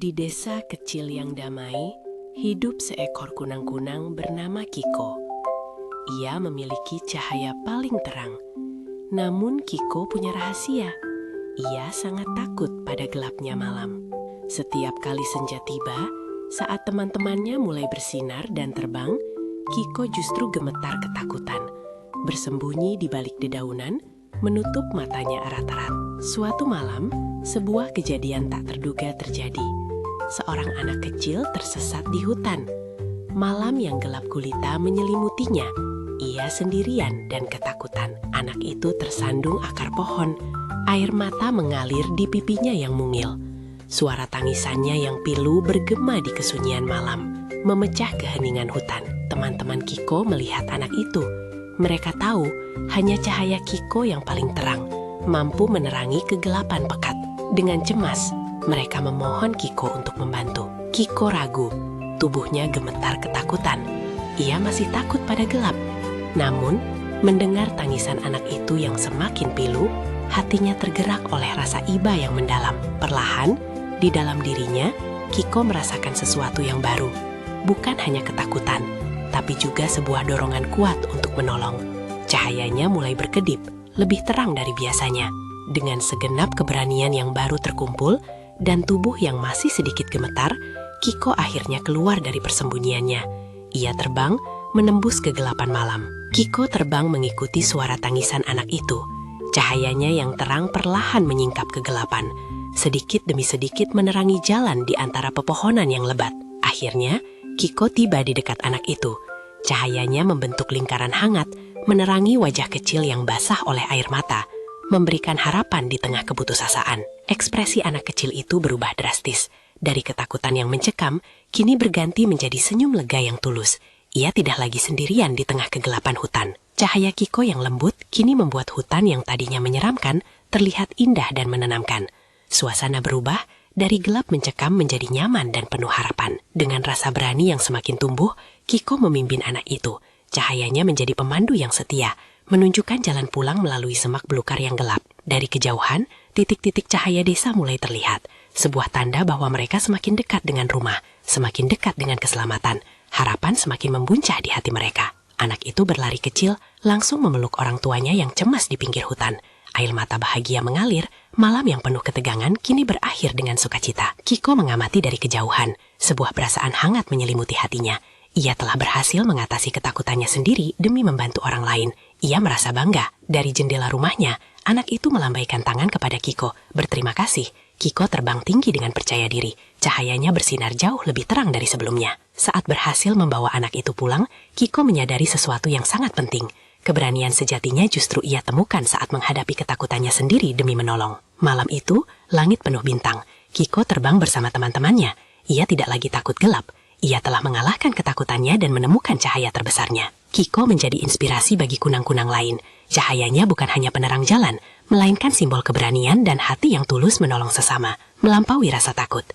Di desa kecil yang damai, hidup seekor kunang-kunang bernama Kiko. Ia memiliki cahaya paling terang. Namun Kiko punya rahasia. Ia sangat takut pada gelapnya malam. Setiap kali senja tiba, saat teman-temannya mulai bersinar dan terbang, Kiko justru gemetar ketakutan. Bersembunyi di balik dedaunan, menutup matanya erat-erat. Suatu malam, sebuah kejadian tak terduga terjadi. Seorang anak kecil tersesat di hutan. Malam yang gelap gulita menyelimutinya. Ia sendirian dan ketakutan. Anak itu tersandung akar pohon. Air mata mengalir di pipinya yang mungil. Suara tangisannya yang pilu bergema di kesunyian malam, memecah keheningan hutan. Teman-teman Kiko melihat anak itu. Mereka tahu hanya cahaya Kiko yang paling terang, mampu menerangi kegelapan pekat. Dengan cemas, mereka memohon Kiko untuk membantu. Kiko ragu, tubuhnya gemetar ketakutan. Ia masih takut pada gelap. Namun, mendengar tangisan anak itu yang semakin pilu, hatinya tergerak oleh rasa iba yang mendalam. Perlahan, di dalam dirinya, Kiko merasakan sesuatu yang baru. Bukan hanya ketakutan, tapi juga sebuah dorongan kuat untuk menolong. Cahayanya mulai berkedip, lebih terang dari biasanya. Dengan segenap keberanian yang baru terkumpul, dan tubuh yang masih sedikit gemetar, Kiko akhirnya keluar dari persembunyiannya. Ia terbang, menembus kegelapan malam. Kiko terbang mengikuti suara tangisan anak itu. Cahayanya yang terang perlahan menyingkap kegelapan, sedikit demi sedikit menerangi jalan di antara pepohonan yang lebat. Akhirnya, Kiko tiba di dekat anak itu. Cahayanya membentuk lingkaran hangat, menerangi wajah kecil yang basah oleh air mata, memberikan harapan di tengah keputusasaan. Ekspresi anak kecil itu berubah drastis. Dari ketakutan yang mencekam, kini berganti menjadi senyum lega yang tulus. Ia tidak lagi sendirian di tengah kegelapan hutan. Cahaya Kiko yang lembut kini membuat hutan yang tadinya menyeramkan terlihat indah dan menenangkan. Suasana berubah, dari gelap mencekam menjadi nyaman dan penuh harapan. Dengan rasa berani yang semakin tumbuh, Kiko memimpin anak itu. Cahayanya menjadi pemandu yang setia, menunjukkan jalan pulang melalui semak belukar yang gelap. Dari kejauhan, titik-titik cahaya desa mulai terlihat. Sebuah tanda bahwa mereka semakin dekat dengan rumah, semakin dekat dengan keselamatan. Harapan semakin membuncah di hati mereka. Anak itu berlari kecil, langsung memeluk orang tuanya yang cemas di pinggir hutan. Air mata bahagia mengalir, malam yang penuh ketegangan kini berakhir dengan sukacita. Kiko mengamati dari kejauhan, sebuah perasaan hangat menyelimuti hatinya. Ia telah berhasil mengatasi ketakutannya sendiri demi membantu orang lain. Ia merasa bangga. Dari jendela rumahnya, anak itu melambaikan tangan kepada Kiko. Berterima kasih. Kiko terbang tinggi dengan percaya diri. Cahayanya bersinar jauh lebih terang dari sebelumnya. Saat berhasil membawa anak itu pulang, Kiko menyadari sesuatu yang sangat penting. Keberanian sejatinya justru ia temukan saat menghadapi ketakutannya sendiri demi menolong. Malam itu, langit penuh bintang. Kiko terbang bersama teman-temannya. Ia tidak lagi takut gelap. Ia telah mengalahkan ketakutannya dan menemukan cahaya terbesarnya. Kiko menjadi inspirasi bagi kunang-kunang lain. Cahayanya bukan hanya penerang jalan, melainkan simbol keberanian dan hati yang tulus menolong sesama, melampaui rasa takut.